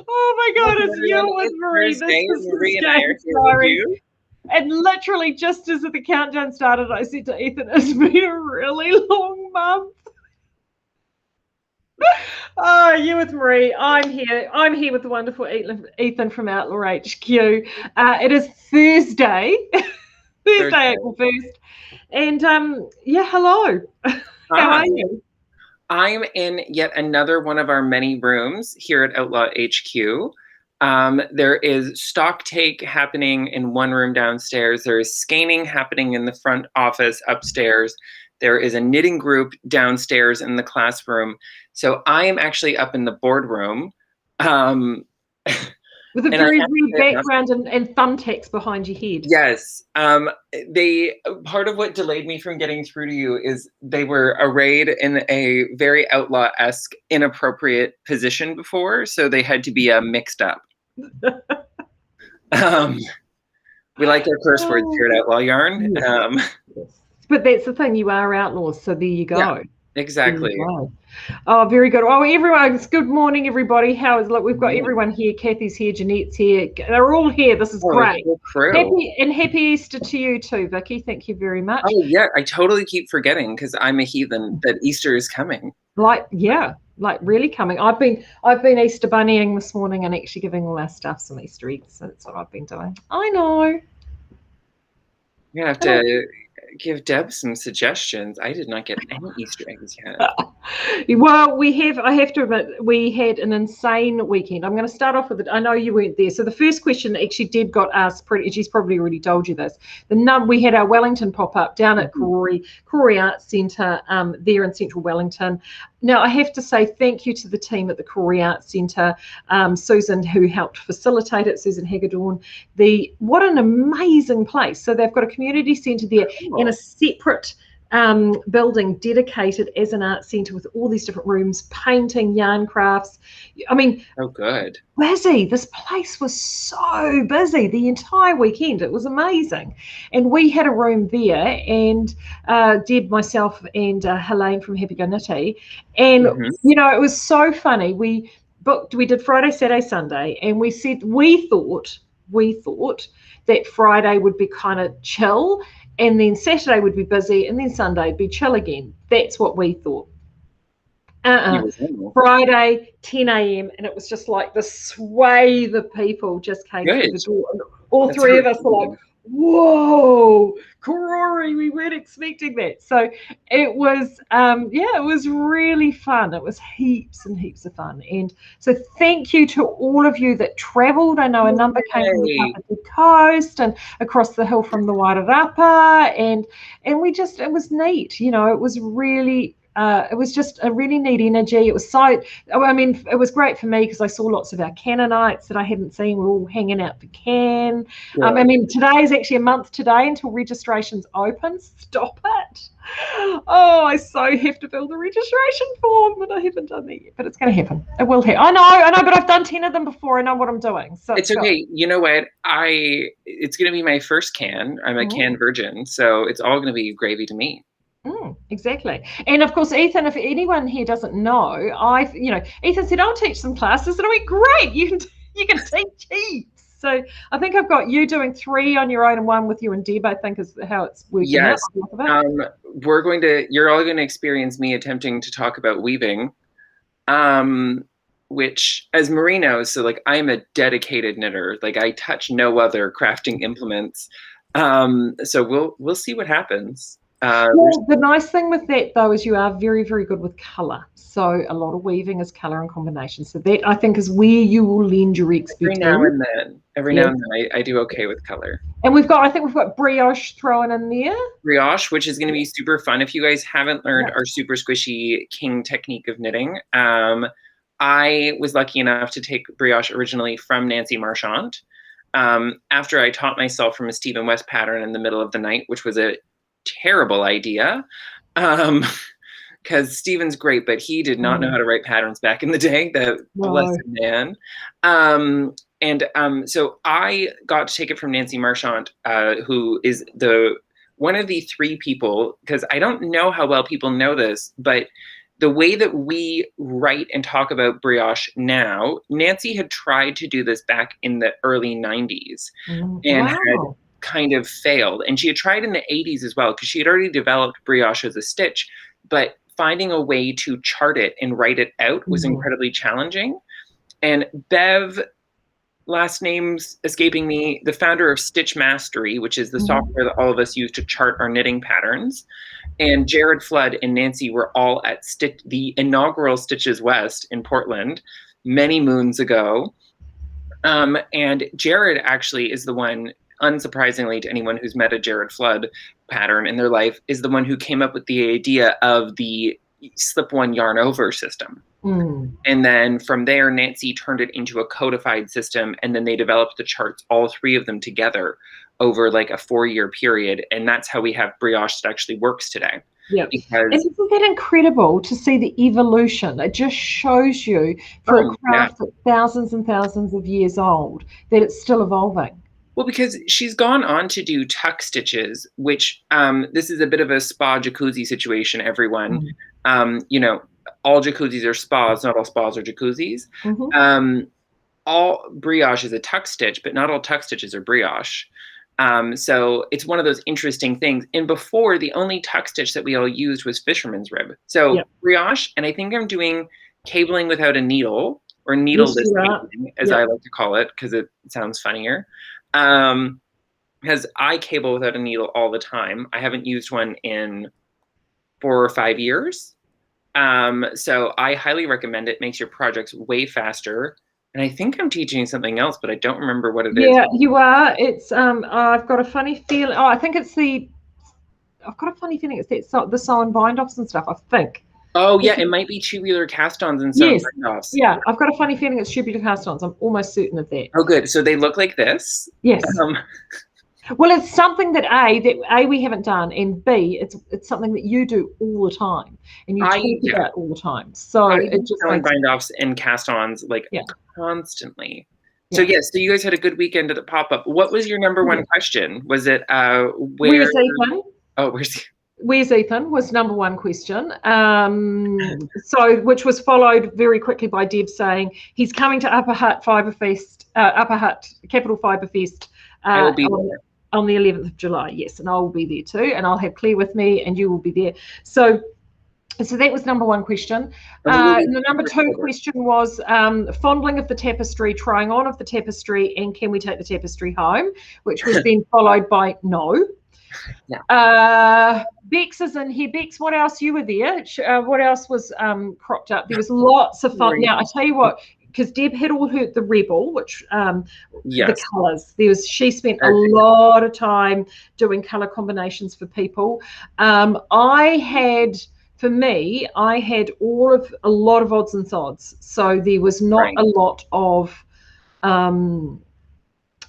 Oh my God, it's you with Marie. This is Marie and I are Skeinz Diaries. And literally, just as the countdown started, I said to Ethan, it's been a really long month. Oh, you with Marie. I'm here. I'm here with the wonderful Ethan from Outlaw HQ. It is Thursday, April 1st. And yeah, hello. How are you? I'm in yet another one of our many rooms here at Outlaw HQ. There is stock take happening in one room downstairs. There is scanning happening in the front office upstairs. There is a knitting group downstairs in the classroom. So I am actually up in the boardroom. With a very weird background and thumbtacks behind your head. Yes. Part of what delayed me from getting through to you is they were arrayed in a very outlaw-esque, inappropriate position before, so they had to be mixed up. We like our curse words here at Outlaw Yarn. But that's the thing, you are outlaws, so there you go. Yeah, exactly. Oh, very good. Oh, everyone, good morning, everybody. Look, we've got everyone here. Kathy's here, Jeanette's here. They're all here. This is great. Happy Easter to you too, Vicky. Thank you very much. Oh, yeah. I totally keep forgetting because I'm a heathen that Easter is coming. Like really coming. I've been Easter bunnying this morning and actually giving all our staff some Easter eggs. So that's what I've been doing. I know. You have to give Deb some suggestions. I did not get any Easter eggs yet. Well, I have to admit, we had an insane weekend. I'm going to start off with it. I know you weren't there. So the first question actually Deb got asked, she's probably already told you this. We had our Wellington pop-up down at Corey Arts Centre there in central Wellington. Now, I have to say thank you to the team at the Corey Arts Centre, Susan, who helped facilitate it, Susan Hagedorn. What an amazing place. So they've got a community centre there in a separate building dedicated as an art centre with all these different rooms, painting, yarn crafts. I mean, oh, good. Busy. This place was so busy the entire weekend. It was amazing. And we had a room there, and Deb, myself, and Helene from Happy Go Nitty. And, you know, it was so funny. We did Friday, Saturday, Sunday, and we thought that Friday would be kind of chill, and then Saturday would be busy, and then Sunday would be chill again. That's what we thought. Friday, 10 a.m, and it was just like the swathe of people just came through the door. And all three of us were like, whoa, Corey, we weren't expecting that. So it was, it was really fun. It was heaps and heaps of fun. And so thank you to all of you that travelled. I know a number came from the Kapiti Coast and across the hill from the Wairarapa, and it was neat. You know, it was really, it was just a really neat energy. It was it was great for me because I saw lots of our Canaanites that I hadn't seen. We're all hanging out for Can. Yeah. Today is actually a month today until registration's open. Stop it. Oh, I so have to fill the registration form, but I haven't done that yet. But it's going to happen. It will happen. I know, but I've done 10 of them before. I know what I'm doing. So it's okay. You know what? It's going to be my first Can. I'm a Can virgin, so it's all going to be gravy to me. Exactly. And of course, Ethan, if anyone here doesn't know, Ethan said, I'll teach some classes. And I went, great, you can teach heaps. So I think I've got you doing 3 on your own and 1 with you and Deb, I think is how it's working out. You're all going to experience me attempting to talk about weaving, which, as Marie knows, so like I'm a dedicated knitter. Like I touch no other crafting implements. So we'll see what happens. Well, the nice thing with that, though, is you are very, very good with colour. So a lot of weaving is colour and combination. So that, I think, is where you will lend your expertise. Every now and then I do okay with colour. And I think we've got brioche thrown in there. Brioche, which is going to be super fun. If you guys haven't learned our super squishy king technique of knitting, I was lucky enough to take brioche originally from Nancy Marchant. After I taught myself from a Stephen West pattern in the middle of the night, which was a terrible idea, because Stephen's great, but he did not know how to write patterns back in the day, the blessed man. So I got to take it from Nancy Marchant, who is one of the 3 people, because I don't know how well people know this, but the way that we write and talk about brioche now, Nancy had tried to do this back in the early 90s and had kind of failed. And she had tried in the 80s as well, because she had already developed brioche as a stitch, but finding a way to chart it and write it out was incredibly challenging. And Bev, last name's escaping me, the founder of Stitch Mastery, which is the software that all of us use to chart our knitting patterns, and Jared Flood and Nancy were all at the inaugural Stitches West in Portland many moons ago. And Jared actually is the one, unsurprisingly to anyone who's met a Jared Flood pattern in their life, is the one who came up with the idea of the slip one yarn over system. And then from there, Nancy turned it into a codified system, and then they developed the charts, all three of them together, over like a 4-year period. And that's how we have brioche that actually works today. Yeah. And isn't that incredible to see the evolution? It just shows you for a craft that's thousands and thousands of years old that it's still evolving. Well, because she's gone on to do tuck stitches, which this is a bit of a spa jacuzzi situation, everyone. You know, all jacuzzis are spas, not all spas are jacuzzis. All brioche is a tuck stitch, but not all tuck stitches are brioche. So it's one of those interesting things. And before, the only tuck stitch that we all used was fisherman's rib. So brioche, and I think I'm doing cabling without a needle, or needleless cabling, as I like to call it, because it sounds funnier. Because I cable without a needle all the time. I haven't used one in 4 or 5 years. So I highly recommend it. Makes your projects way faster. And I think I'm teaching something else, but I don't remember what it is. Yeah, you are. It's I've got a funny feeling. Oh, I think it's I've got a funny feeling it's the sew and bind offs and stuff, I think. Oh yeah, it might be tubular cast-ons and sew and bind offs. Yeah, I've got a funny feeling it's tubular cast-ons. I'm almost certain of that. Oh good. So they look like this? Yes. Well, it's something that A, we haven't done, and B, it's something that you do all the time, and you talk about all the time. So it just makes bind offs and cast-ons like constantly. So yes, so you guys had a good weekend at the pop-up. What was your number one question? Was it where's Ethan? Oh, where's Ethan was number one question. So which was followed very quickly by Deb saying he's coming to Upper Hutt Capital Fibre Fest. I will be there. On the 11th of July, yes, and I will be there too, and I'll have Claire with me, and you will be there. So that was number one question. The number two question was fondling of the tapestry, trying on of the tapestry, and can we take the tapestry home? Which was then followed by no. Bex is in here. Bex, what else? You were there. What else was cropped up? There was lots of fun. Now, I tell you what, because Deb had all the Rebel, which the colours. She spent a lot of time doing colour combinations for people. I had a lot of odds and sods, so there was not a lot of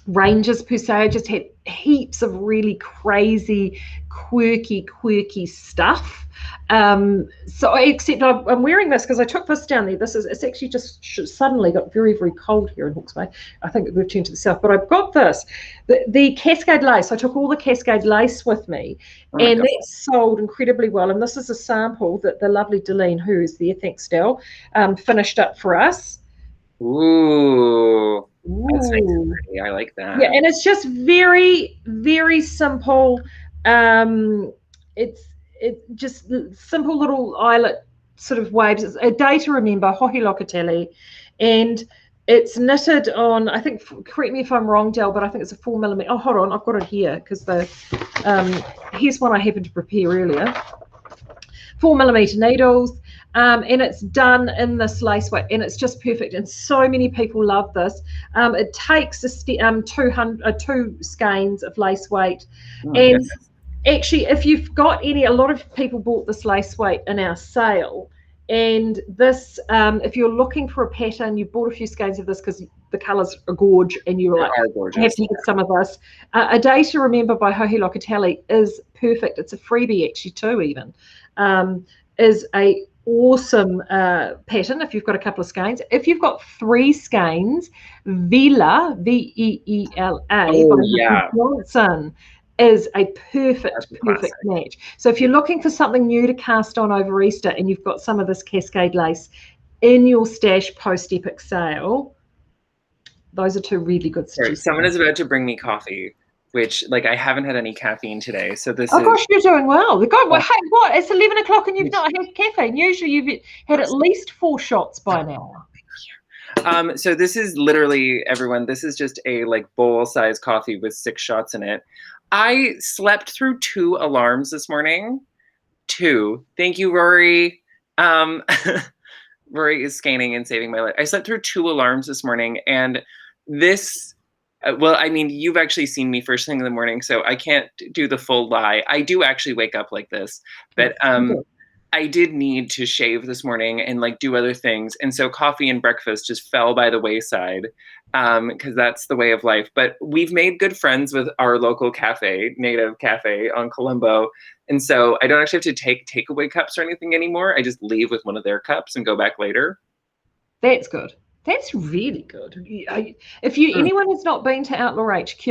ranges per se. I just had heaps of really crazy, quirky stuff. So except I'm wearing this because I took this down there. It's actually just suddenly got very, very cold here in Hawke's Bay. I think we've turned to the south, but I've got this, the Cascade lace. I took all the Cascade lace with me, and that sold incredibly well. And this is a sample that the lovely Deline, who is there, thanks Del, finished up for us. Ooh. That's nice and pretty. I like that. Yeah, and it's just very, very simple. It's just simple little eyelet sort of waves. It's a day to remember, Hohi Locatelli, and it's knitted on, I think, correct me if I'm wrong, Del, but I think it's a 4mm. Oh, hold on, I've got it here because here's one I happened to prepare earlier. 4mm needles. And it's done in this lace weight, and it's just perfect. And so many people love this. It takes 2 skeins of lace weight. And actually, if you've got a lot of people bought this lace weight in our sale. And this, if you're looking for a pattern, you bought a few skeins of this because the colours are gorge, and you're like, I have to get some of this. A Day to Remember by Hohi Locatelli is perfect. It's a freebie actually too, even. Is a awesome pattern if you've got a couple of skeins. If you've got 3 skeins, Veela, Veela, by Johnson, is a perfect match. So if you're looking for something new to cast on over Easter and you've got some of this Cascade lace in your stash post Epic sale, those are two really good suggestions. Someone is about to bring me coffee, which like I haven't had any caffeine today, so this. Oh gosh, you're doing well. God, well, hey, what? It's 11 o'clock and you've not had caffeine. Usually you've had at least 4 shots by now. So this is literally, everyone, this is just a like bowl-sized coffee with 6 shots in it. I slept through 2 alarms this morning. 2. Thank you, Rory. Rory is scanning and saving my life. I slept through 2 alarms this morning, and this, well, I mean, you've actually seen me first thing in the morning, so I can't do the full lie. I do actually wake up like this, but I did need to shave this morning and like do other things. And so coffee and breakfast just fell by the wayside because that's the way of life. But we've made good friends with our local cafe, Native Cafe on Colombo. And so I don't actually have to take takeaway cups or anything anymore. I just leave with one of their cups and go back later. That's good. That's really good. If anyone has not been to Outlaw HQ,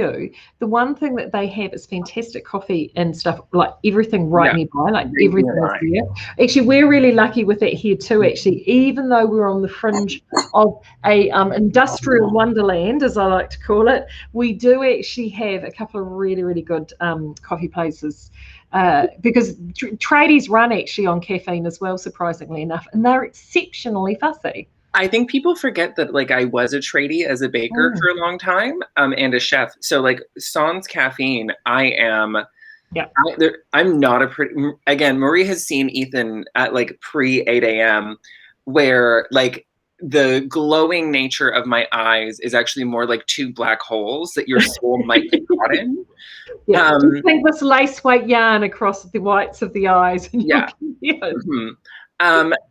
the one thing that they have is fantastic coffee and stuff, like everything nearby, like everything is there. Actually, we're really lucky with it here too, actually, even though we're on the fringe of a industrial wonderland, as I like to call it, we do actually have a couple of really, really good coffee places. Because tradies run actually on caffeine as well, surprisingly enough, and they're exceptionally fussy. I think people forget that like I was a tradie as a baker for a long time and a chef. So like sans caffeine, I am. Yeah. I'm not again, Marie has seen Ethan at like pre 8 a.m. where like the glowing nature of my eyes is actually more like 2 black holes that your soul might get caught in. Yeah, just think this lace weight yarn across the whites of the eyes. Yeah.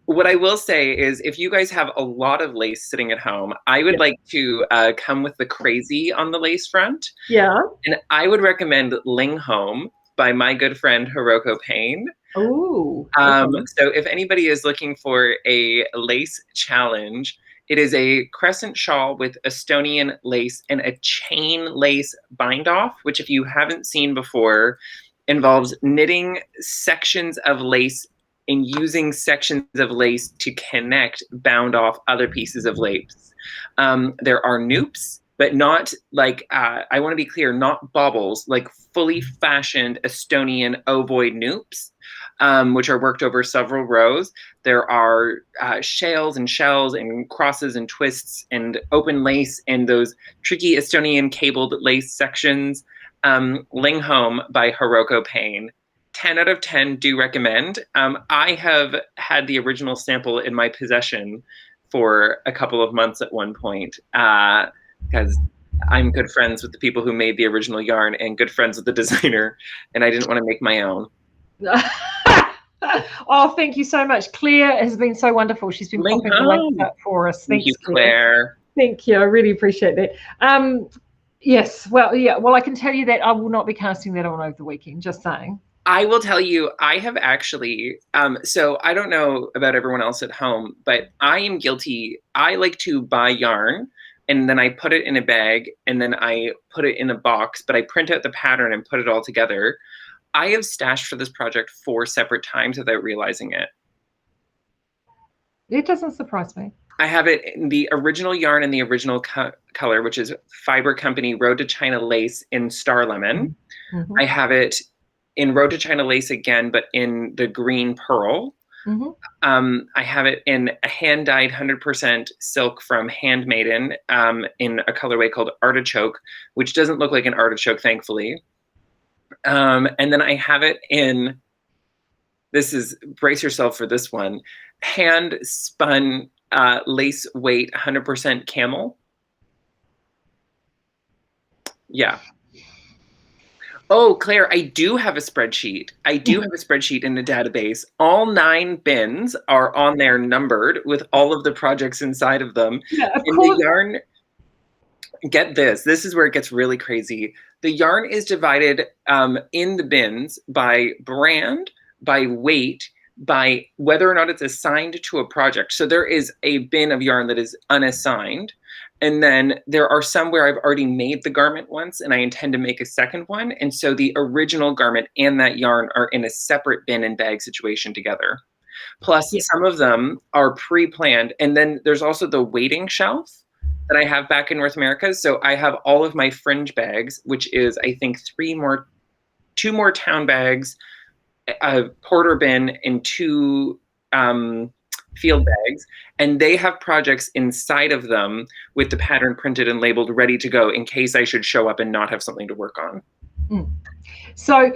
What I will say is if you guys have a lot of lace sitting at home, I would like to come with the crazy on the lace front. Yeah. And I would recommend Ling Home by my good friend Hiroko Payne. Oh. So if anybody is looking for a lace challenge, it is a crescent shawl with Estonian lace and a chain lace bind off, which if you haven't seen before, involves knitting sections of lace and using sections of lace to connect bound off other pieces of lace. There are noops, but not like, I want to be clear, not baubles, like fully fashioned Estonian ovoid noops, which are worked over several rows. There are shales and shells and crosses and twists and open lace and those tricky Estonian cabled lace sections. Ling Home by Hiroko Payne. 10 out of 10 do recommend. I have had the original sample in my possession for a couple of months at one point because I'm good friends with the people who made the original yarn and good friends with the designer, and I didn't want to make my own. Oh, thank you so much. Claire has been so wonderful. She's been popping the links up for us. Thank you, Claire. Thank you. I really appreciate that. Yes. Well, yeah. Well, I can tell you that I will not be casting that on over the weekend. Just saying. I will tell you, I have actually, so I don't know about everyone else at home, but I am guilty. I like to buy yarn and then I put it in a bag and then I put it in a box, but I print out the pattern and put it all together. I have stashed for this project 4 separate times without realizing it. It doesn't surprise me. I have it in the original yarn and the original color, which is Fiber Company Road to China Lace in Star Lemon. Mm-hmm. I have it in Road to China Lace again, but in the green pearl. Mm-hmm. I have it in a hand-dyed 100% silk from Handmaiden in a colorway called Artichoke, which doesn't look like an artichoke, thankfully. And then I have it in, brace yourself for this one, hand-spun lace weight 100% camel. Yeah. Oh, Claire, I do have a spreadsheet. I do have a spreadsheet in the database. All 9 bins are on there numbered with all of the projects inside of them. Yeah, of and course. The yarn, get this. This is where it gets really crazy. The yarn is divided in the bins by brand, by weight, by whether or not it's assigned to a project. So there is a bin of yarn that is unassigned. And then there are some where I've already made the garment once and I intend to make a second one. And so the original garment and that yarn are in a separate bin and bag situation together. Plus some of them are pre-planned. And then there's also the waiting shelf that I have back in North America. So I have all of my fringe bags, which is, I think, two more town bags, a porter bin, and 2 field bags, and they have projects inside of them with the pattern printed and labeled, ready to go in case I should show up and not have something to work on. So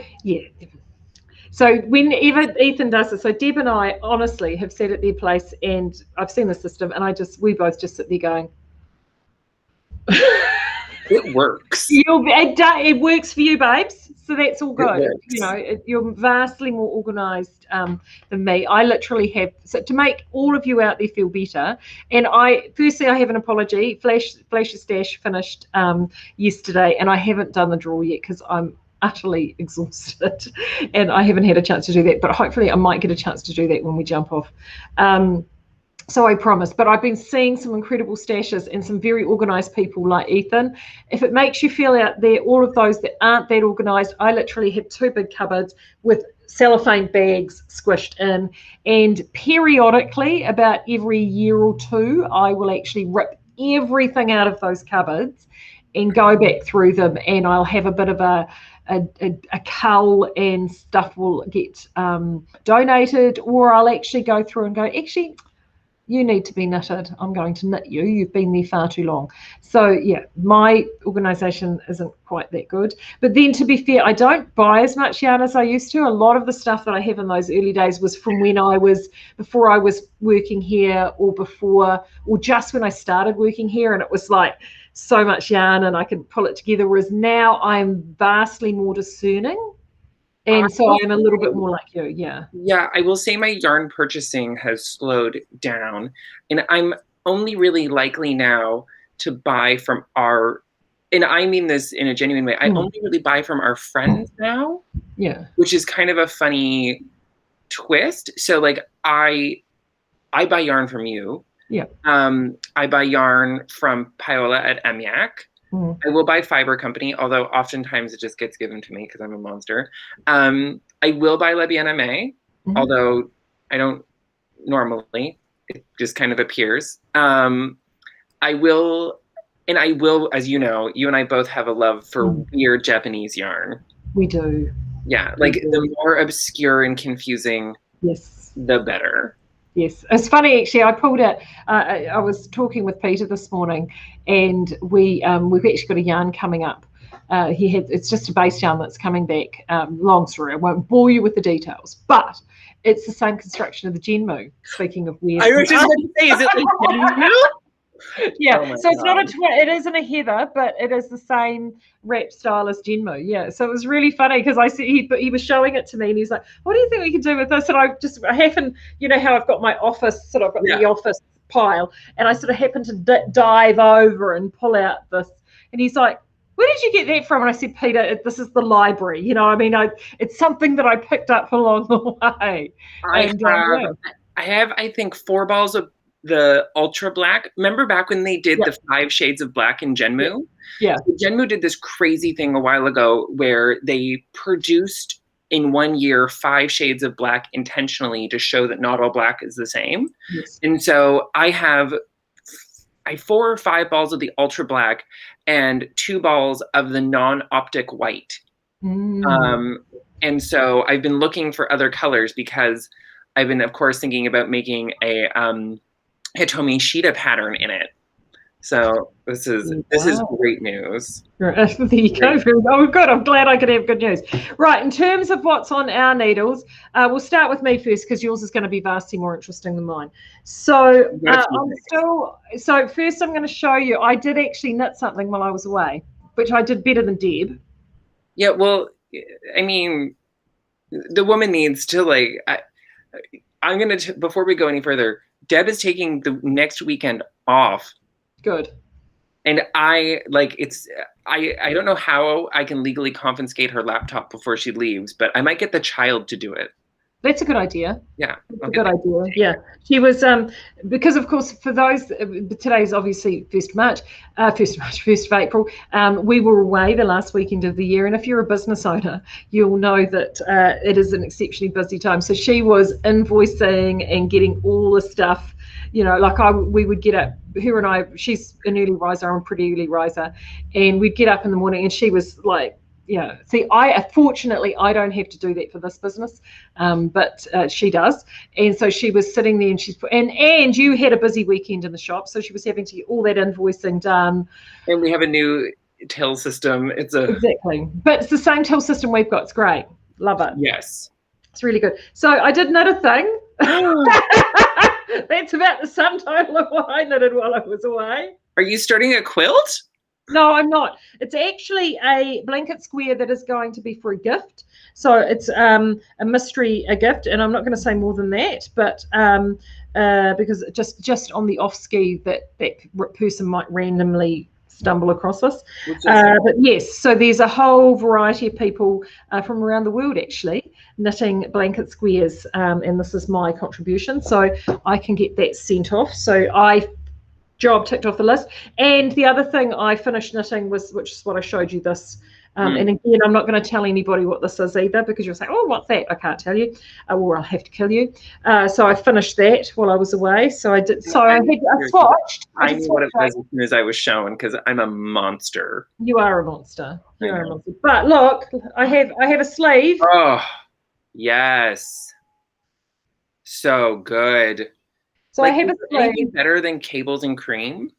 so whenever Ethan does it, so Deb and I honestly have sat at their place and I've seen the system and we both just sit there going, it works. It works for you, babes. So that's all good. You know, you're vastly more organised than me. I literally have, so to make all of you out there feel better. And firstly, I have an apology. Flash's Stash finished yesterday, and I haven't done the draw yet because I'm utterly exhausted, and I haven't had a chance to do that. But hopefully, I might get a chance to do that when we jump off. So I promise, but I've been seeing some incredible stashes and some very organised people like Ethan. If it makes you feel out there, all of those that aren't that organised, I literally have 2 big cupboards with cellophane bags squished in, and periodically, about every year or 2, I will actually rip everything out of those cupboards and go back through them, and I'll have a bit of a cull, and stuff will get donated, or I'll actually go through and go, actually, you need to be knitted. I'm going to knit you. You've been there far too long. So yeah, my organisation isn't quite that good. But then, to be fair, I don't buy as much yarn as I used to. A lot of the stuff that I have in those early days was from before I was working here, or just when I started working here, and it was like so much yarn and I could pull it together. Whereas now I'm vastly more discerning. And so I'm a little bit more like you, yeah. Yeah, I will say my yarn purchasing has slowed down. And I'm only really likely now to buy from and I mean this in a genuine way, I only really buy from our friends now. Yeah. Which is kind of a funny twist. So like I buy yarn from you. Yeah. I buy yarn from Paola at Emiac. I will buy Fiber Company, although oftentimes it just gets given to me because I'm a monster. I will buy Le Bien-Aimé, although I don't normally. It just kind of appears. I will, as you know, you and I both have a love for weird Japanese yarn. We do. Yeah, like the more obscure and confusing, the better. Yes, it's funny actually. I pulled out. I was talking with Peter this morning, and we've actually got a yarn coming up. It's just a base yarn that's coming back. Long story. I won't bore you with the details, but it's the same construction of the Genmu. Speaking of weird, I was just going to say, is it like Genmu? Yeah, so it's not it isn't a heather, but it is the same wrap style as Genmu. Yeah, so it was really funny because I said he was showing it to me and he's like, "What do you think we can do with this?" And I happen, you know how I've got my office, I've got the office pile, and I sort of happened to dive over and pull out this, and he's like, "Where did you get that from?" And I said, "Peter, this is the library. You know, I mean, it's something that I picked up along the way." I have, I think, 4 balls of the ultra black. Remember back when they did the 5 shades of black in Genmu? Yeah. So Genmu did this crazy thing a while ago where they produced in 1 year 5 shades of black intentionally to show that not all black is the same. Yes. And so I have 4 or 5 balls of the ultra black and 2 balls of the non-optic white. And so I've been looking for other colors because I've been, of course, thinking about making a Hitomi Shida pattern in it. So this is great news. There you go. Oh, good. I'm glad I could have good news. Right, in terms of what's on our needles, we'll start with me first because yours is going to be vastly more interesting than mine. So first I'm going to show you. I did actually knit something while I was away, which I did better than Deb. Yeah, well, I mean, the woman needs to I'm going to, before we go any further, Deb is taking the next weekend off. Good. And I don't know how I can legally confiscate her laptop before she leaves, but I might get the child to do it. That's a good idea. Yeah. That's a good idea. Yeah. She was, because of course, for those, today's obviously 1st of April. We were away the last weekend of the year. And if you're a business owner, you'll know that it is an exceptionally busy time. So she was invoicing and getting all the stuff, like we would get up, her and I, she's an early riser, I'm a pretty early riser. And we'd get up in the morning and she was like, see, fortunately I don't have to do that for this business, but she does. And so she was sitting there, and you had a busy weekend in the shop, so she was having to get all that invoicing done. And we have a new till system. Exactly, but it's the same till system we've got. It's great, love it. Yes, it's really good. So I did knit a thing. That's about the sum total of what I knitted while I was away. Are you starting a quilt? No, I'm not. It's actually a blanket square that is going to be for a gift. So it's a gift, and I'm not going to say more than that, but because just on the off ski that person might randomly stumble across us. But yes, so there's a whole variety of people from around the world actually knitting blanket squares, and this is my contribution. So I can get that sent off. So job ticked off the list. And the other thing I finished knitting which is what I showed you, this. And again, I'm not going to tell anybody what this is either, because you'll say, oh, what's that? I can't tell you, or I'll have to kill you. So I finished that while I was away. So I did. So I swatched. I knew what it was as soon as I was shown, because I'm a monster. You are a monster. You are a monster. But look, I have a sleeve. Oh, yes. So good. So I have a sleeve. Better than Cables and Cream?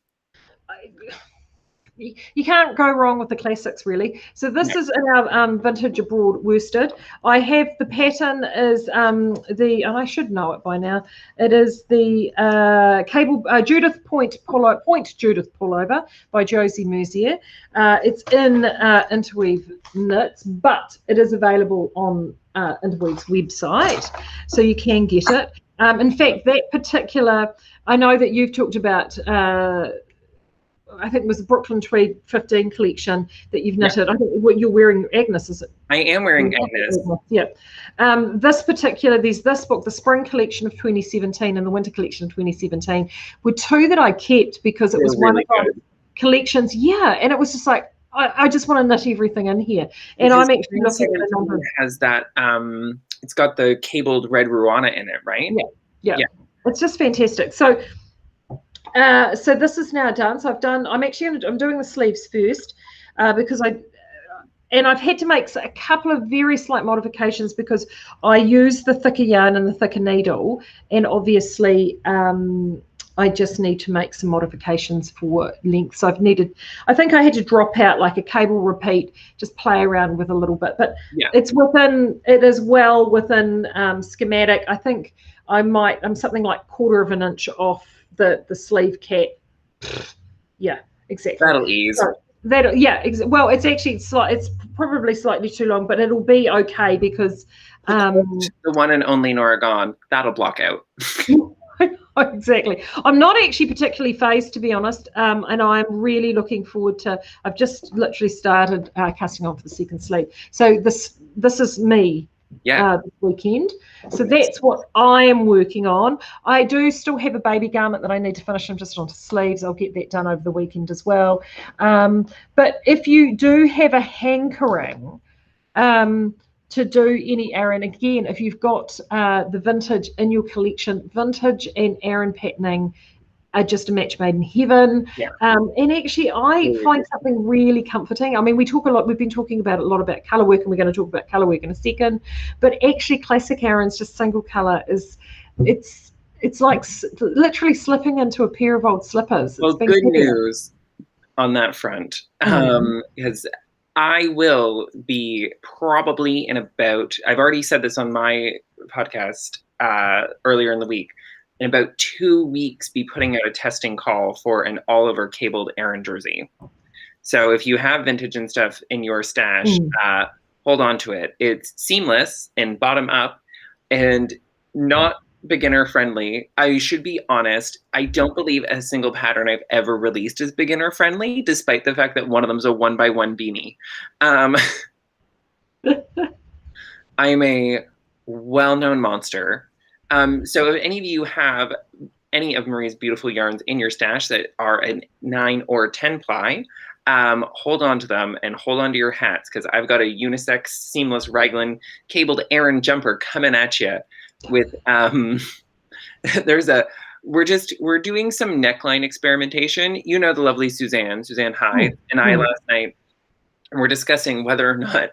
You can't go wrong with the classics, really. So this is in our vintage abroad worsted. I have the pattern is and I should know it by now. It is the Judith Point Judith pullover by Josie Mercier. It's in Interweave Knits, but it is available on Interweave's website, so you can get it. In fact, that particular, I know that you've talked about, I think it was the Brooklyn Tweed 15 collection that you've knitted. I think what you're wearing, Agnes, is it? I am wearing Agnes. Yeah. This particular, there's this book, the spring collection of 2017 and the winter collection of 2017, were two that I kept because it was one of those collections. Yeah, and it was just like, I just want to knit everything in here. And I'm actually looking at a number. It has that, it's got the cabled red Ruana in it, right? Yeah. It's just fantastic. So so this is now done. So I'm doing the sleeves first, because I've had to make a couple of very slight modifications because I use the thicker yarn and the thicker needle, and obviously I just need to make some modifications for length. So I think I had to drop out like a cable repeat, just play around with a little bit, but it is well within schematic. I think I'm something like 1/4 of an inch off the sleeve cap. Yeah, exactly. That'll ease. So well, it's actually it's probably slightly too long, but it'll be okay because the one and only Nora Gone, that'll block out. Exactly. I'm not actually particularly phased, to be honest, and I'm really looking forward to. I've just literally started casting on for the second sleeve, so this is me. This weekend. So that's what I am working on. I do still have a baby garment that I need to finish. I'm just onto sleeves. I'll get that done over the weekend as well. But if you do have a hankering to do any Aran, again, if you've got the vintage in your collection, vintage and Aran patterning are just a match made in heaven. And actually I find something really comforting. I mean, we've been talking about a lot about colour work, and we're going to talk about colour work in a second, but actually classic Aran's just single colour it's like literally slipping into a pair of old slippers. Well, good news on that front, because I will be probably in about, I've already said this on my podcast earlier in the week, in about 2 weeks be putting out a testing call for an Oliver cabled Aran jersey. So if you have vintage and stuff in your stash, hold on to it. It's seamless and bottom up and not beginner friendly. I should be honest, I don't believe a single pattern I've ever released is beginner friendly, despite the fact that one of them is a 1x1 beanie. I'm a well-known monster. So if any of you have any of Marie's beautiful yarns in your stash that are a 9 or 10 ply, hold on to them and hold on to your hats, because I've got a unisex seamless raglan cabled Aran jumper coming at you with we're doing some neckline experimentation. You know, the lovely Suzanne Hyde and I last night, and we're discussing whether or not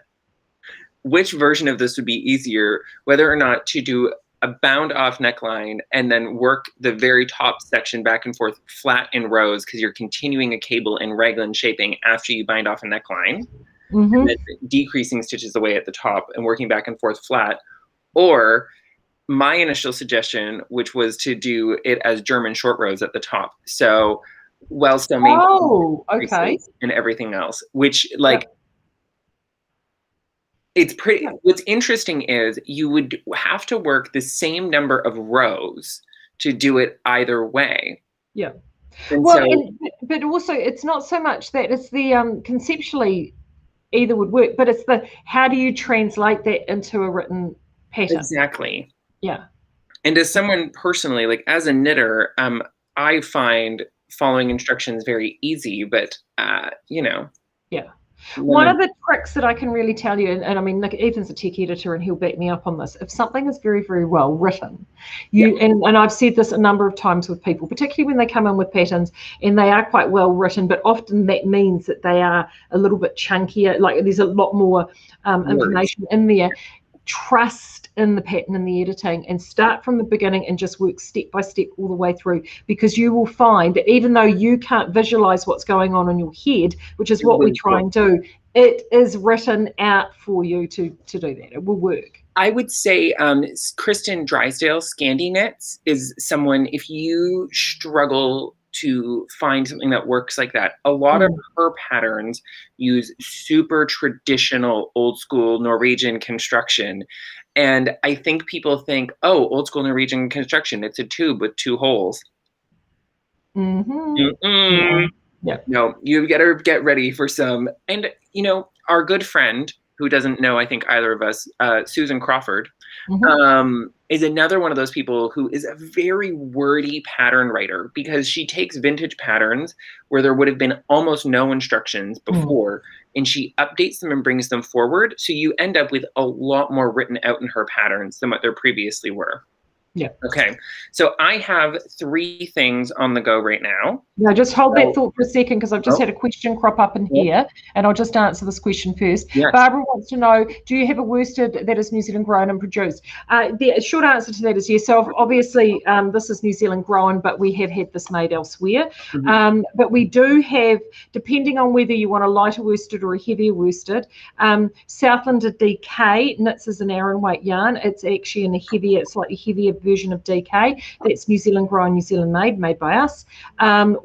which version of this would be easier, whether or not to do a bound off neckline and then work the very top section back and forth flat in rows, because you're continuing a cable in raglan shaping after you bind off a neckline, and then decreasing stitches away at the top and working back and forth flat. Or my initial suggestion, which was to do it as German short rows at the top. So while still maintaining and everything else, which it's pretty, what's interesting is you would have to work the same number of rows to do it either way. Yeah. And well, but also it's not so much that it's the conceptually either would work, but it's the how do you translate that into a written pattern? Exactly. Yeah. And as someone personally, like as a knitter, I find following instructions very easy, but you know. Yeah. One of the tricks that I can really tell you, and I mean, like, Ethan's a tech editor and he'll back me up on this. If something is very, very well written, and I've said this a number of times with people, particularly when they come in with patterns and they are quite well written, but often that means that they are a little bit chunkier, like there's a lot more information in there. Trust in the pattern and the editing and start from the beginning and just work step by step all the way through, because you will find that even though you can't visualize what's going on in your head, which is what we try and do, it is written out for you to do that. It will work. I would say Kristen Drysdale, Scandi Knits, is someone, if you struggle to find something that works like that, a lot of her patterns use super traditional old school Norwegian construction. And I think people think, oh, old school Norwegian construction, it's a tube with 2 holes. Yeah. No, you got to get ready for some. And, you know, our good friend, who doesn't know, I think, either of us, Susan Crawford, is another one of those people who is a very wordy pattern writer, because she takes vintage patterns where there would have been almost no instructions before, and she updates them and brings them forward. So you end up with a lot more written out in her patterns than what there previously were. Yeah. Okay. So I have 3 things on the go right now. Yeah, just hold that thought for a second, because I've just had a question crop up in here, and I'll just answer this question first. Yes. Barbara wants to know, do you have a worsted that is New Zealand grown and produced? The short answer to that is yes. So obviously this is New Zealand grown, but we have had this made elsewhere. But we do have, depending on whether you want a lighter worsted or a heavier worsted, Southlander DK knits as an Aran weight yarn. It's actually in a heavier, slightly heavier version of DK. That's New Zealand grown, New Zealand made by us.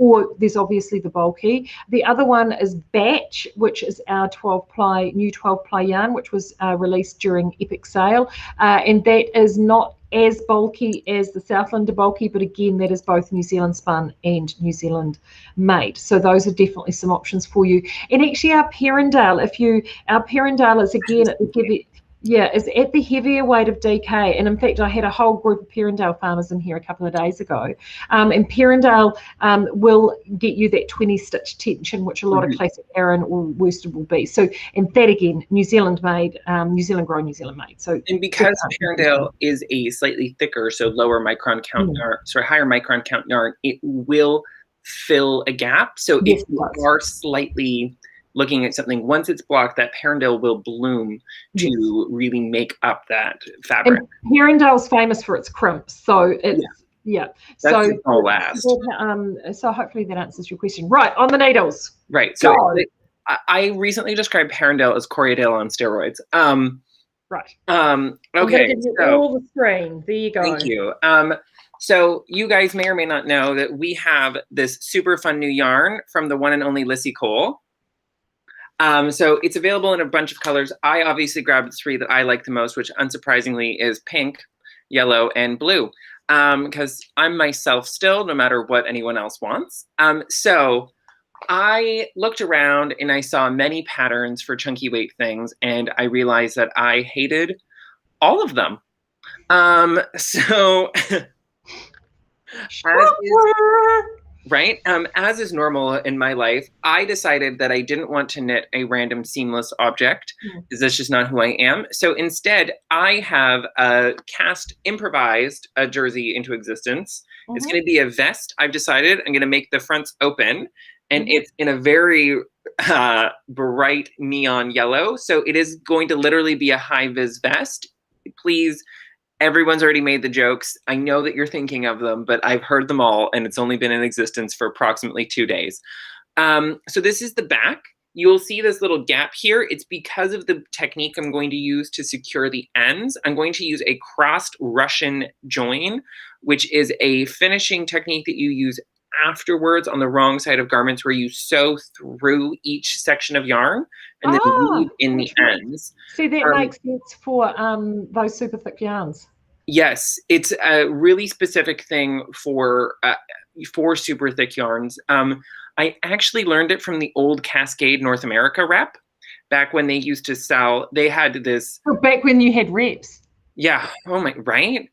Or there's obviously the bulky. The other one is Batch, which is our 12-ply, new 12-ply yarn, which was released during Epic Sale. And that is not as bulky as the Southlander bulky, but again, that is both New Zealand spun and New Zealand made. So those are definitely some options for you. And actually our Perrindale, our Perrindale is again at the heavy, is at the heavier weight of DK. And in fact, I had a whole group of Perrindale farmers in here a couple of days ago. And Perrindale will get you that 20 stitch tension, which a lot of classic Aran or worsted will be. So, and that again, New Zealand made, New Zealand grown, New Zealand made. So, and because Perrindale is a slightly thicker, so lower micron count yarn, sorry, higher micron count yarn, it will fill a gap. So if you are slightly looking at something, once it's blocked, that Perrindale will bloom to really make up that fabric. And Perrindale's famous for its crimps, so it's so last. So hopefully that answers your question. Right, on the needles. Right. So I recently described Perrindale as Corriedale on steroids. Right. Okay. I'm gonna give you all the screen. There you go. Thank you. So you guys may or may not know that we have this super fun new yarn from the one and only Lissy Cole. So it's available in a bunch of colors. I obviously grabbed 3 that I like the most, which unsurprisingly is pink, yellow, and blue, because I'm myself still, no matter what anyone else wants. So I looked around and I saw many patterns for chunky weight things, and I realized that I hated all of them. So as is normal in my life, I decided that I didn't want to knit a random seamless object because that's just not who I am. So instead, I have improvised a jersey into existence. It's going to be a vest. I've decided I'm going to make the fronts open, and it's in a very bright neon yellow. So it is going to literally be a high-vis vest. Please, everyone's already made the jokes. I know that you're thinking of them, but I've heard them all, and it's only been in existence for approximately 2 days. So this is the back. You'll see this little gap here. It's because of the technique I'm going to use to secure the ends. I'm going to use a crossed Russian join, which is a finishing technique that you use afterwards on the wrong side of garments, where you sew through each section of yarn and then weave in the ends. See, that makes sense for those super thick yarns. Yes, it's a really specific thing for super thick yarns. I actually learned it from the old Cascade North America rep, back when they used to sell. They had this. Oh, back when you had reps. Yeah. Oh my. Right.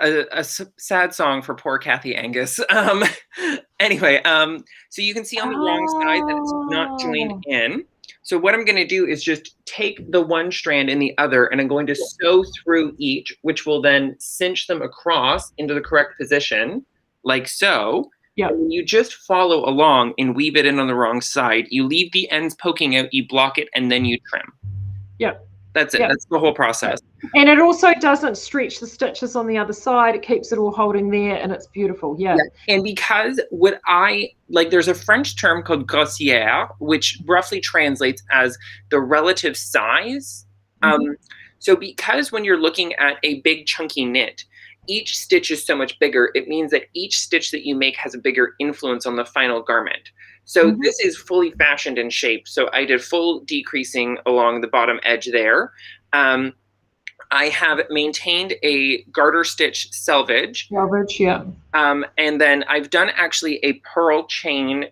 A sad song for poor Kathy Angus. Anyway, so you can see on the wrong side that it's not joined in. So what I'm going to do is just take the one strand and the other, and I'm going to sew through each, which will then cinch them across into the correct position, like so. Yeah. And you just follow along and weave it in on the wrong side. You leave the ends poking out, you block it, and then you trim. Yeah. That's it. Yep. That's the whole process. And it also doesn't stretch the stitches on the other side. It keeps it all holding there, and it's beautiful. Yeah. And because there's a French term called grossière, which roughly translates as the relative size. So because when you're looking at a big chunky knit, each stitch is so much bigger, it means that each stitch that you make has a bigger influence on the final garment. So this is fully fashioned and shaped. So I did full decreasing along the bottom edge there. I have maintained a garter stitch selvage. Selvage, yeah. And then I've done actually a purl chain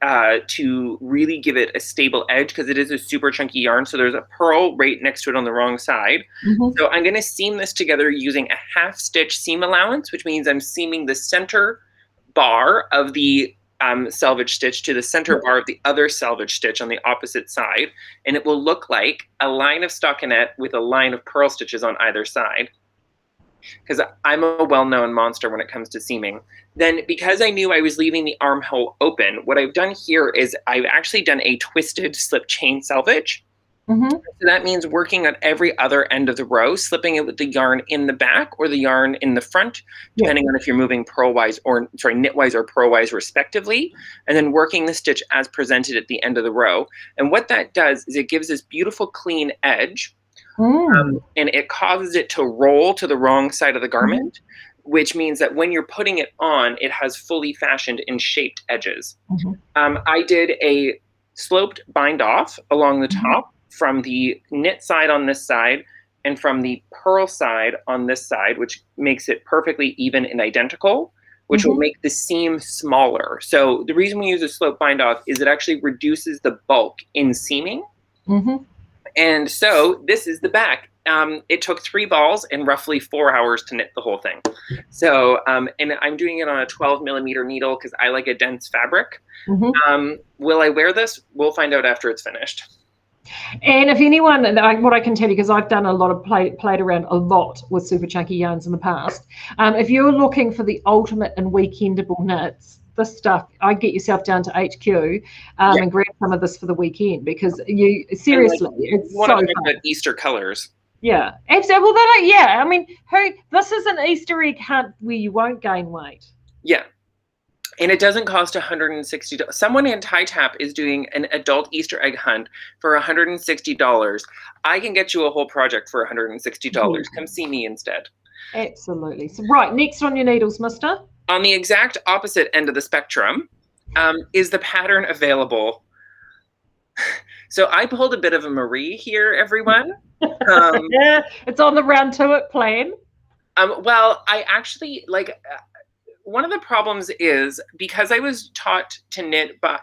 to really give it a stable edge, because it is a super chunky yarn. So there's a purl right next to it on the wrong side. So I'm going to seam this together using a half stitch seam allowance, which means I'm seaming the center bar of the selvage stitch to the center bar of the other selvage stitch on the opposite side, and it will look like a line of stockinette with a line of purl stitches on either side, because I'm a well-known monster when it comes to seaming. Then, because I knew I was leaving the armhole open, what I've done here is I've actually done a twisted slip chain selvage. So that means working at every other end of the row, slipping it with the yarn in the back or the yarn in the front, depending on if you're moving knitwise or purlwise respectively, and then working the stitch as presented at the end of the row. And what that does is it gives this beautiful clean edge, and it causes it to roll to the wrong side of the garment, which means that when you're putting it on, it has fully fashioned and shaped edges. I did a sloped bind off along the top, from the knit side on this side and from the purl side on this side, which makes it perfectly even and identical, which will make the seam smaller. So the reason we use a slope bind off is it actually reduces the bulk in seaming. And so this is the back. It took 3 balls and roughly 4 hours to knit the whole thing. So, and I'm doing it on a 12mm needle because I like a dense fabric. Will I wear this? We'll find out after it's finished. And if anyone, what I can tell you, because I've done a lot of played around a lot with super chunky yarns in the past, if you're looking for the ultimate and weekendable knits, this stuff, I'd get yourself down to HQ and grab some of this for the weekend, because you seriously, it's so fun. Easter colors. Yeah, absolutely. Well, I mean, this is an Easter egg hunt where you won't gain weight. Yeah. And it doesn't cost $160. Someone in TyTap is doing an adult Easter egg hunt for $160. I can get you a whole project for $160. Come see me instead. Absolutely. So, right, next on your needles, mister. On the exact opposite end of the spectrum is the pattern available. So I pulled a bit of a Marie here, everyone. Yeah, it's on the round to it plan. Well, I actually one of the problems is, because I was taught to knit by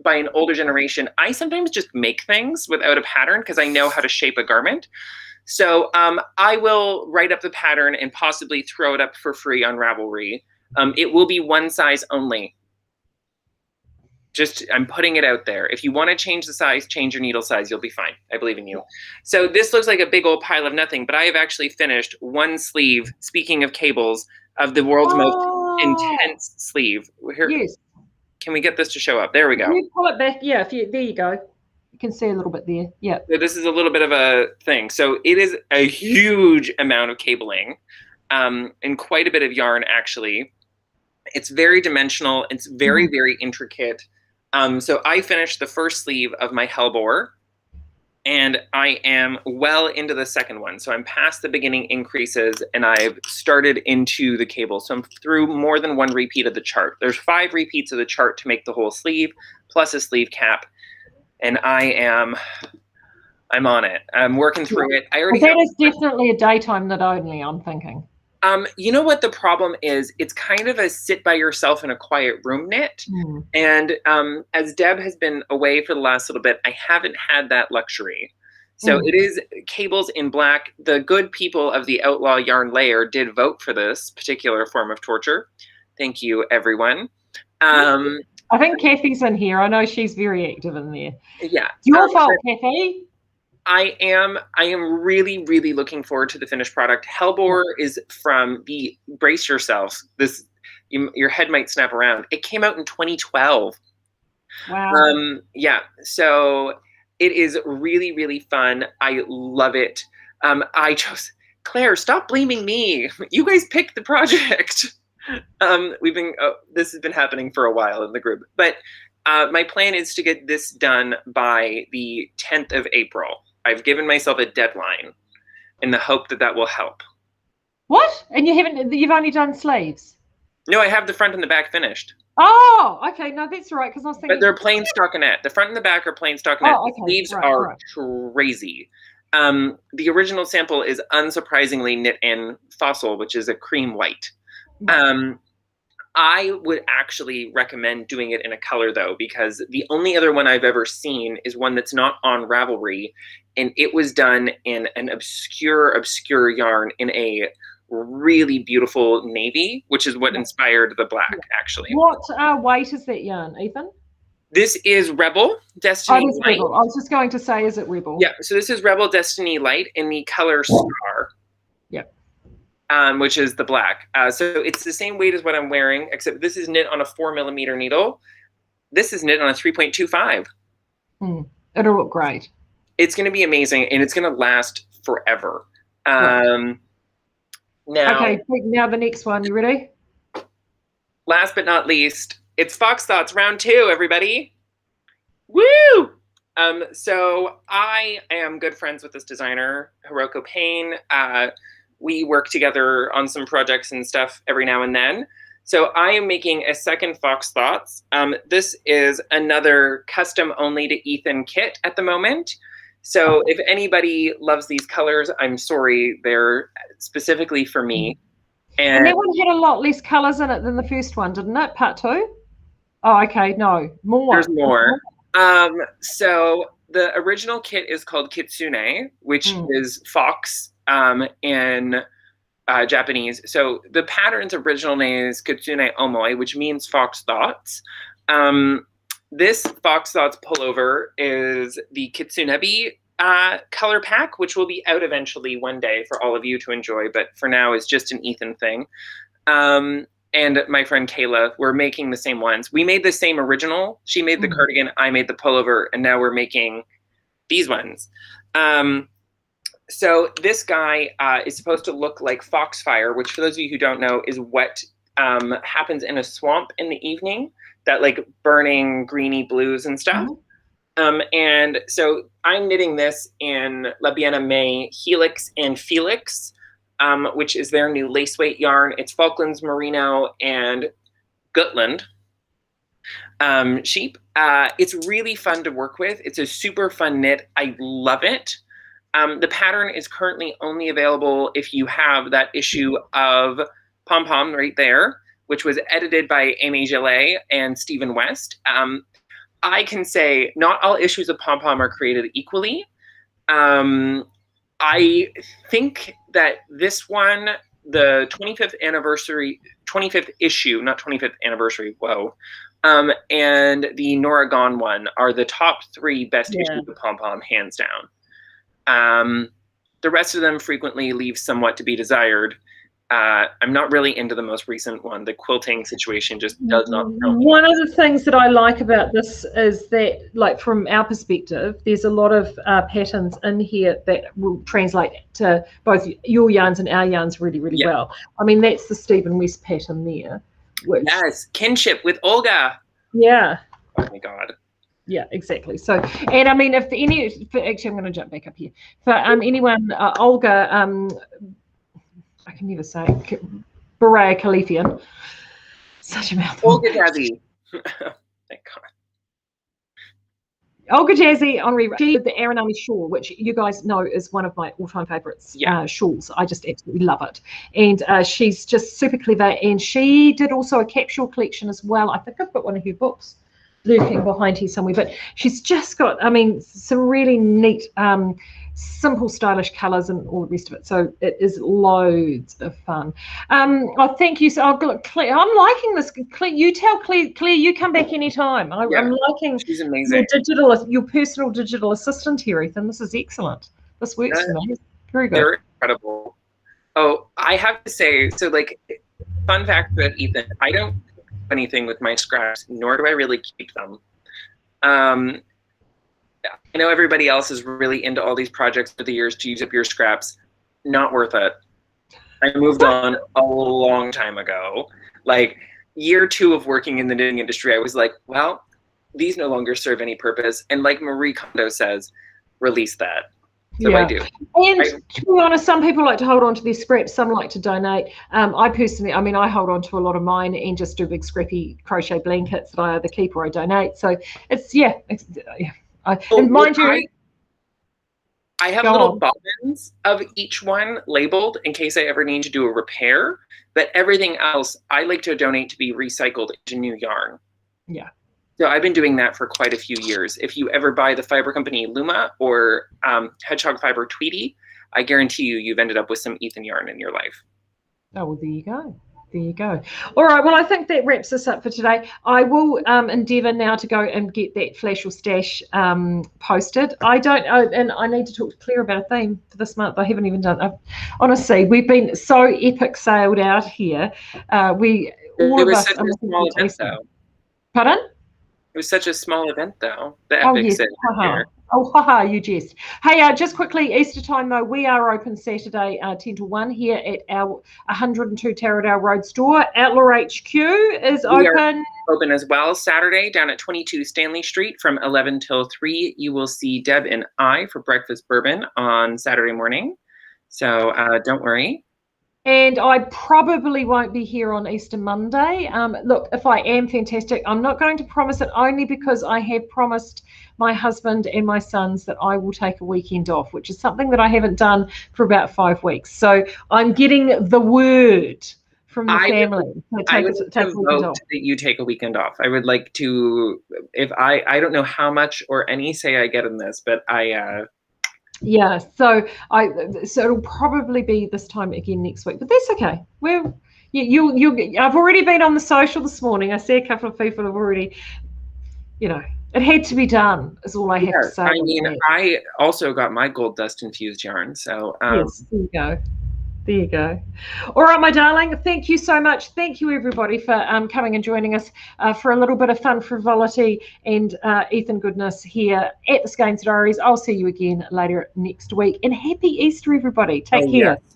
by an older generation, I sometimes just make things without a pattern because I know how to shape a garment. So I will write up the pattern and possibly throw it up for free on Ravelry. It will be one size only. Just, I'm putting it out there. If you want to change the size, change your needle size. You'll be fine. I believe in you. So this looks like a big old pile of nothing, but I have actually finished one sleeve, speaking of cables, of the world's most intense sleeve. Here, yes. Can we get this to show up? There we go. Can you pull it back? Yeah, there you go. You can see a little bit there. Yeah. So this is a little bit of a thing. So it is a huge amount of cabling and quite a bit of yarn, actually. It's very dimensional. It's very, very intricate. So I finished the first sleeve of my hellebore, and I am well into the second one. So I'm past the beginning increases, and I've started into the cable. So I'm through more than one repeat of the chart. There's 5 repeats of the chart to make the whole sleeve, plus a sleeve cap. And I'm on it. I'm working through it. I already. That is definitely a daytime knit only, I'm thinking. You know what the problem is? It's kind of a sit by yourself in a quiet room knit. And as Deb has been away for the last little bit, I haven't had that luxury. So it is cables in black. The good people of the Outlaw Yarn layer did vote for this particular form of torture. Thank you, everyone. I think Kathy's in here. I know she's very active in there. Yeah. It's your fault, Kathy. I am really, really looking forward to the finished product. Hellebore is from the, brace yourselves. Your head might snap around. It came out in 2012. Wow. Yeah. So it is really, really fun. I love it. I chose Claire. Stop blaming me. You guys picked the project. This has been happening for a while in the group, but my plan is to get this done by the 10th of April. I've given myself a deadline in the hope that will help. What? And you've only done sleeves? No, I have the front and the back finished. Oh, okay. No, that's right. Because I was thinking. But they're plain stockinette. The front and the back are plain stockinette. Oh, okay. The sleeves are crazy. The original sample is unsurprisingly knit in Fossil, which is a cream white. I would actually recommend doing it in a color, though, because the only other one I've ever seen is one that's not on Ravelry, and it was done in an obscure yarn in a really beautiful navy, which is what inspired the black, actually. What weight is that yarn, Ethan? This is Rebel Destiny Light. Rebel. I was just going to say, is it Rebel? Yeah, so this is Rebel Destiny Light in the color Star. Yep. Which is the black. So it's the same weight as what I'm wearing, except this is knit on a 4mm needle. This is knit on a 3.25. It'll look great. It's going to be amazing, and it's going to last forever. Now, okay, now the next one. You ready? Last but not least, it's Fox Thoughts round 2, everybody. Woo! So I am good friends with this designer, Hiroko Payne. We work together on some projects and stuff every now and then. So I am making a second Fox Thoughts. This is another custom only to Ethan kit at the moment. So if anybody loves these colors, I'm sorry, they're specifically for me. And that one had a lot less colors in it than the first one, didn't it? Part 2? Oh, okay, no, more. There's more. So the original kit is called Kitsune, which is fox in Japanese. So the pattern's original name is Kitsune Omoi, which means fox thoughts. This Fox Thoughts pullover is the Kitsunebi color pack, which will be out eventually one day for all of you to enjoy, but for now is just an Ethan thing. And my friend Kayla, we're making the same ones. We made the same original. She made the cardigan, I made the pullover, and now we're making these ones. So this guy is supposed to look like foxfire, which for those of you who don't know is what happens in a swamp in the evening, that like burning greeny blues and stuff. And so I'm knitting this in La Biena May Helix and Felix, which is their new lace weight yarn. It's Falklands Merino and Gutland sheep. It's really fun to work with. It's a super fun knit. I love it. The pattern is currently only available if you have that issue of Pom Pom right there, which was edited by Amy Gillet and Stephen West. I can say not all issues of Pom-Pom are created equally. I think that this one, the 25th issue, not 25th anniversary, whoa, and the Nora Gone one are the top 3 best issues of Pom-Pom, hands down. The rest of them frequently leave somewhat to be desired. I'm not really into the most recent one. The quilting situation just does not. One of the things that I like about this is that, like, from our perspective, there's a lot of patterns in here that will translate to both your yarns and our yarns really, really well. I mean, that's the Stephen West pattern there. Yes, kinship with Olga. Yeah. Oh my God. Yeah, exactly. So, and I mean, actually, I'm going to jump back up here. For anyone, Olga, I can never say it, Baraya Khalifian. Such a mouthful. Olga Jazzy. Thank God. Olga Jazzy on rewrite. She did the Aranami shawl, which you guys know is one of my all-time favorites shawls. I just absolutely love it. And she's just super clever. And she did also a capsule collection as well. I think I've got one of her books lurking behind here somewhere. But she's just got, I mean, some really neat simple stylish colors and all the rest of it, so it is loads of fun. I thank you. So Claire, I'm liking this. Claire, you tell Claire you come back anytime. I'm liking. She's amazing. Your personal digital assistant here, Ethan. This is excellent. This works for me. Very good. They're incredible. Oh, I have to say, so like, fun fact about Ethan, I don't do anything with my scraps, nor do I really keep them. I know everybody else is really into all these projects for the years to use up your scraps. Not worth it. I moved on a long time ago. Like, year 2 of working in the knitting industry, I was like, well, these no longer serve any purpose. And like Marie Kondo says, release that. So I do. And to be honest, some people like to hold on to their scraps. Some like to donate. I personally, I mean, I hold on to a lot of mine and just do big scrappy crochet blankets that I either keep or I donate. So it's, and mind you, I have little bobbins of each one labeled in case I ever need to do a repair, but everything else I like to donate to be recycled into new yarn. Yeah. So I've been doing that for quite a few years. If you ever buy the fiber company Luma or Hedgehog Fiber Tweety, I guarantee you've ended up with some Ethan yarn in your life. Oh, well, there you go. There you go. All right. Well, I think that wraps us up for today. I will endeavour now to go and get that flash or stash posted. And I need to talk to Claire about a theme for this month. I haven't even done it. Honestly, we've been so epic sailed out here. It was such a small event, though. Pardon? It was such a small event, though. The epic set here. Oh, haha, you jest. Hey, just quickly, Easter time, though, we are open Saturday 10 to 1 here at our 102 Taradale Road store. Outlaw HQ is open. Open as well Saturday down at 22 Stanley Street from 11 till 3. You will see Deb and I for breakfast bourbon on Saturday morning. So don't worry. And I probably won't be here on Easter Monday. Look, if I am fantastic, I'm not going to promise it, only because I have promised my husband and my sons that I will take a weekend off, which is something that I haven't done for about 5 weeks. So I'm getting the word from the family. I would vote that you take a weekend off. I would like to, if I don't know how much or any say I get in this, but yeah, so it'll probably be this time again next week, but that's okay. I've already been on the social this morning. I see a couple of people have already, it had to be done, is all I have to say. I mean, I also got my gold dust infused yarn, so yes, there you go. There you go. All right, my darling, thank you so much. Thank you, everybody, for coming and joining us for a little bit of fun, frivolity, and Ethan goodness here at the Skeinz Diaries. I'll see you again later next week. And happy Easter, everybody. Take care. Yes.